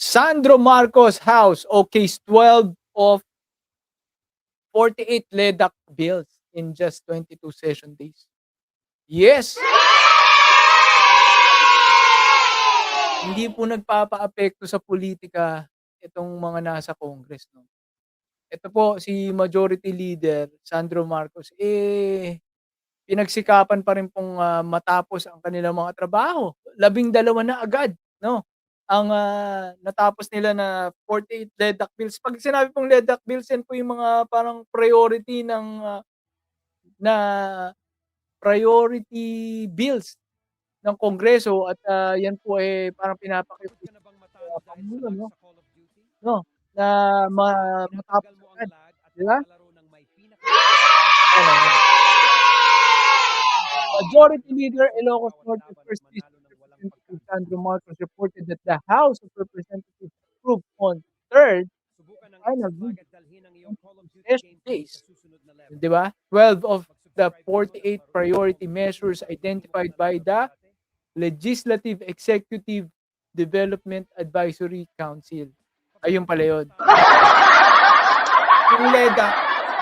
Sandro Marcos house okays 12 of 48 LEDAC bills in just 22 session days. Yes! Hindi po nagpapaapekto sa politika itong mga nasa Congress, 'no. Ito po si Majority Leader Sandro Marcos, pinagsikapan pa rin pong, matapos ang kanilang mga trabaho. 12 na agad, 'no, ang, natapos nila na 48 LEDAC bills. 'Pag sinabi pong LEDAC bills, yan po yung mga parang priority ng, na priority bills ng Kongreso at, yan po, parang pinapaki-push sa Pangulo, 'no, na ma matapos agad, 'di ba? Ayan. Majority Leader Ilocos Norte First District Representative Sandro Marcos reported that the House of Representatives approved on third final reading in session days, 'di ba? 12 of the 48 priority measures identified by the Legislative Executive Development Advisory Council. Ayun pala yun. Yung LEDA,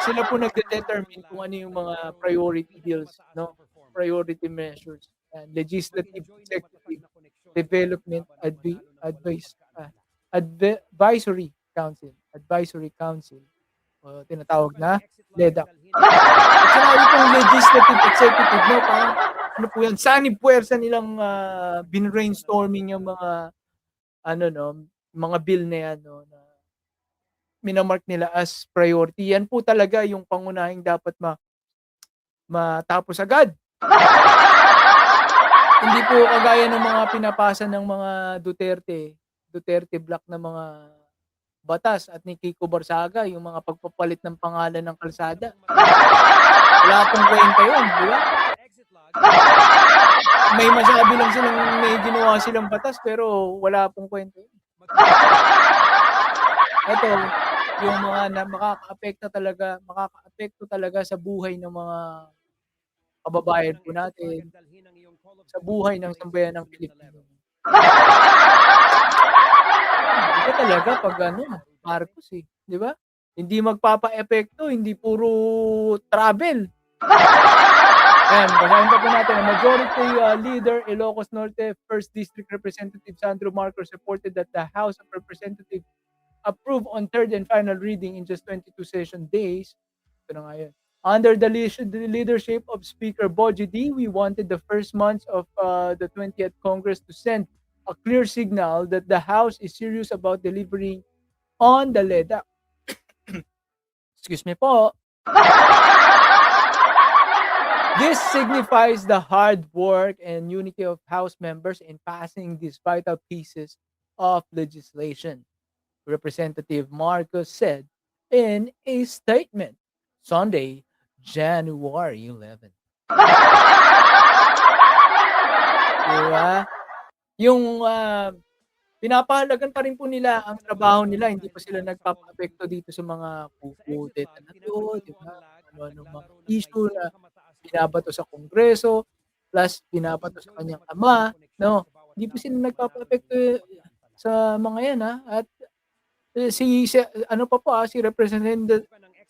sila po nagde-determine kung ano yung mga priority bills, 'no, priority measures, Legislative Executive Development Advisory Council o tinatawag na LEDAC. At sinabi pong Legislative Executive, 'no, parang ano po yan, sanib puwersa nilang, bin-brainstorming yung mga ano, 'no, mga bill na yan, 'no, na mina-mark nila as priority. Yan po talaga yung pangunahing dapat matapos agad. Hindi po kagaya ng mga pinapasa ng mga Duterte block na mga batas at ni Kiko Barsaga, yung mga pagpapalit ng pangalan ng kalsada. Wala pong kwenta yun, di ba? May masabi lang silang may ginawa silang batas pero wala pong kwenta yun. Ito, yung mga na makakaapekto talaga sa buhay ng mga kababayan po natin, sa buhay ng sambayanang Pilipino. Iba talaga 'pag ano, Marcos, 'di ba? Hindi magpapaepekto, hindi puro travel. Ayan, basahin pa po natin. Majority Leader Ilocos Norte First District Representative Sandro Marcos reported that the House of Representatives approved on third and final reading in just 22 session days. Ito na nga yun. Under the leadership of Speaker Boji D, we wanted the first months of the 20th Congress to send a clear signal that the House is serious about delivering on the LEDA. Excuse me po. This signifies the hard work and unity of House members in passing these vital pieces of legislation, Representative Marcos said in a statement Sunday, January 11. Diba? Yung pinapahalagan pa rin po nila ang trabaho nila, hindi pa sila nagpapaapekto dito sa mga kukudet na to, di ba? Ano-ano mga issue na binabato sa Kongreso, plus binabato sa kanyang ama, no? Hindi pa sila nagpapaapekto sa mga yan, at ano pa po,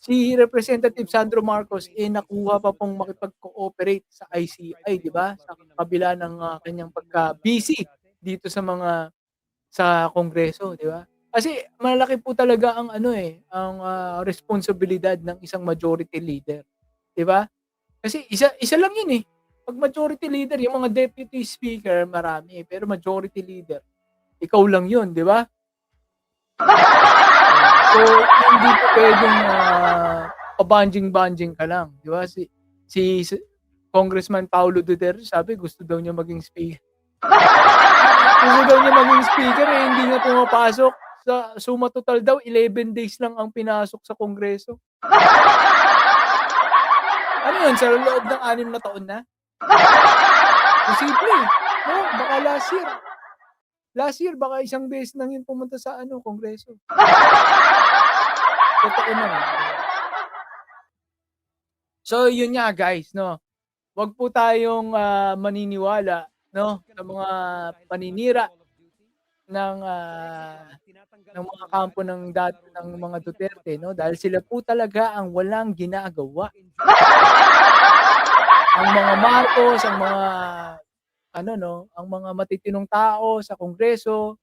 si Representative Sandro Marcos, nakuha pa pong makipag-cooperate sa ICI, 'di ba? Sa kabila ng kanyang pagka-busy dito sa Kongreso, 'di ba? Kasi malaki po talaga ang ang responsibilidad ng isang majority leader, 'di ba? Kasi isa lang 'yun. 'Pag majority leader, yung mga deputy speaker marami, pero majority leader, ikaw lang 'yun, 'di ba? So, hindi po puwedeng, pabanjing-banjing ka lang, 'di ba? Si Congressman Paulo Duterte sabi gusto daw niya maging speaker. Gusto daw niya maging speaker, hindi nga pumapasok. Sa suma total daw 11 days lang ang pinasok sa Kongreso. Ano 'yun, sa loob ng 6 na taon na? Posible, 'no? Baka last year baka isang beses lang 'yun pumunta sa Kongreso. Totoo naman. So, yun nga guys, 'no, wag po tayong, maniniwala, 'no, sa mga paninira ng, ng mga kampo ng mga Duterte 'no, dahil sila po talaga ang walang ginagawa. Ang mga Marcos, ang mga ano 'no, ang mga matitinong tao sa Kongreso,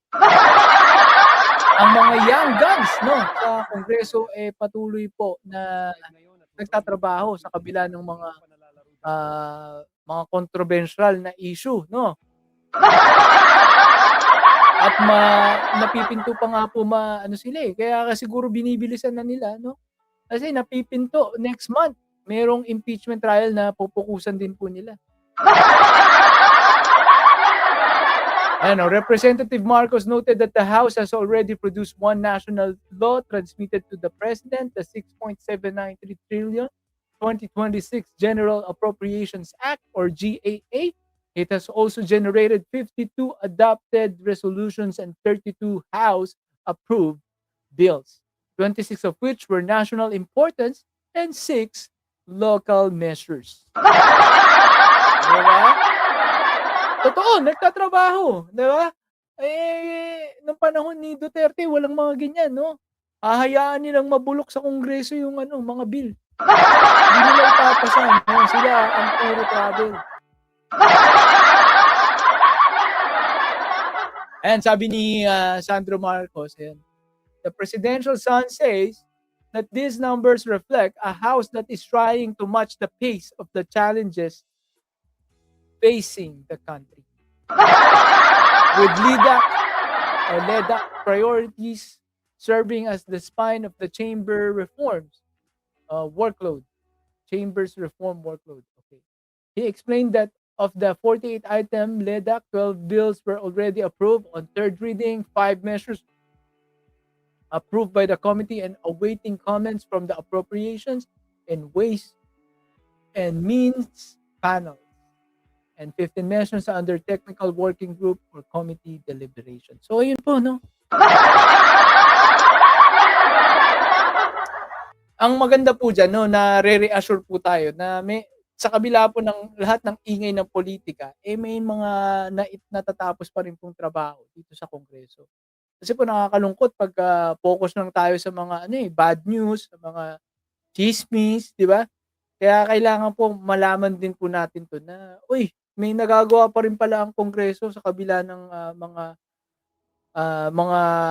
ang mga young guns 'no, sa Kongreso, patuloy po na nagtatrabaho sa kabila ng mga kontrobersyal na issue 'no. At napipinto pa nga po ano sila, kaya siguro binibilisan na nila 'no, kasi napipinto next month merong impeachment trial na pupukusan din po nila. Ano, Representative Marcos noted that the House has already produced one national law transmitted to the President, the 6.793 trillion 2026 General Appropriations Act or GAA. It has also generated 52 adopted resolutions and 32 House approved bills, 26 of which were national importance and 6 local measures. Diba? Totoo, nagtatrabaho, 'di ba? Nung panahon ni Duterte walang mga ganyan 'no? Hahayaan nilang mabulok sa Kongreso yung mga bill. Hindi nila ipapasa 'no, sila ang puro travel. Ayan, sabi ni, Sandro Marcos, ayan, "The presidential son says that these numbers reflect a House that is trying to match the pace of the challenges facing the country. With LEDAC priorities serving as the spine of the chamber reforms workload. Chamber's reform workload." Okay. He explained that of the 48-item LEDAC, 12 bills were already approved on third reading, 5 measures approved by the committee and awaiting comments from the Appropriations and Ways and Means panel, and 15 measures under technical working group or committee deliberation. So, ayun po, no? Ang maganda po dyan, no, na re-reassure po tayo na sa kabila po ng lahat ng ingay ng politika, may mga natatapos pa rin pong trabaho dito sa Kongreso. Kasi po nakakalungkot pag focus lang tayo sa mga bad news, sa mga chismis, di ba? Kaya kailangan po malaman din po natin to na, may nagagawa pa rin pala ang Kongreso sa kabila ng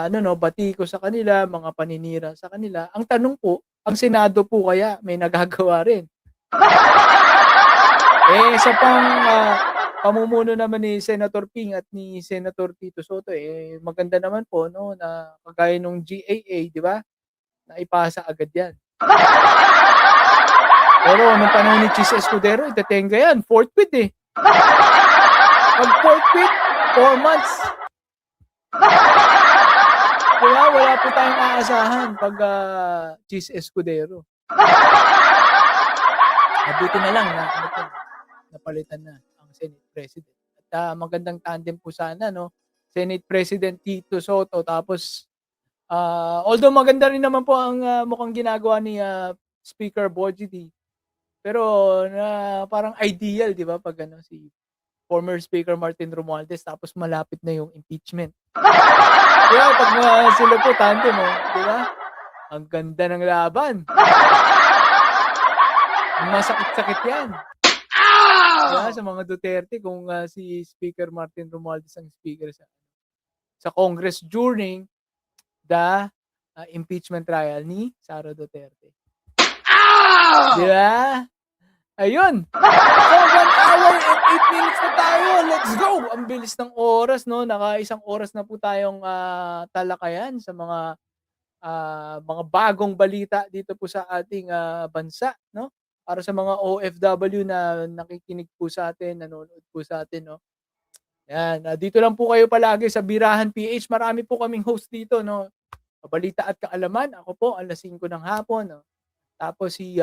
mga batiko sa kanila, mga paninira sa kanila. Ang tanong po, ang Senado po kaya may nagagawa rin? Sa pamumuno naman ni Senator Ping at ni Senator Tito Soto, maganda naman po no na kagaya nung GAA, di ba? Naipasa agad 'yan. Pero nung panahon ni Chis Escudero, itatenga yan, forthwith Pag forthwith, 4 months. Diba? Wala po tayong aasahan pag Chis Escudero. Mabuti na lang na napalitan na ang Senate President. At magandang tandem po sana, no? Senate President Tito Soto, tapos although maganda rin naman po ang mukhang ginagawa ni Speaker Bogie D. Pero parang ideal, di ba, pag si former Speaker Martin Romualdez tapos malapit na yung impeachment. Diba, pag sila po tandem, di ba? Ang ganda ng laban. Masakit-sakit yan. Diba, sa mga Duterte kung si Speaker Martin Romualdez ang speaker sa Congress during the impeachment trial ni Sara Duterte. Diba? Ayun. So, 1 hour and 8 minutes na tayo. Let's go! Ang bilis ng oras, no? Naka-1 oras na po tayong talakayan sa mga bagong balita dito po sa ating bansa, no? Para sa mga OFW na nakikinig po sa atin, nanonood po sa atin, no? Yan. Dito lang po kayo palagi sa Birahan PH. Marami po kaming host dito, no? Balita at kaalaman. Ako po, alas 5 ng hapon, no? Tapos si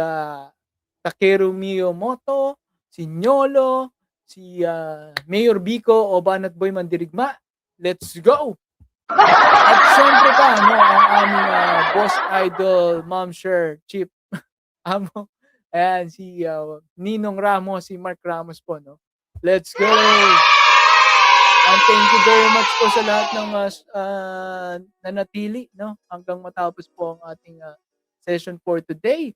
Takeru Miyamoto, si Nyolo, si Mayor Bico o Banat Boy Mandirigma. Let's go! At syempre pa, no, ang aming boss idol, Ma'am Sher, Chip Amo. Ayan, si Ninong Ramos, si Mark Ramos po, no? Let's go! Thank you very much po sa lahat ng, nanatili 'no, hanggang matapos po ang ating, session for today.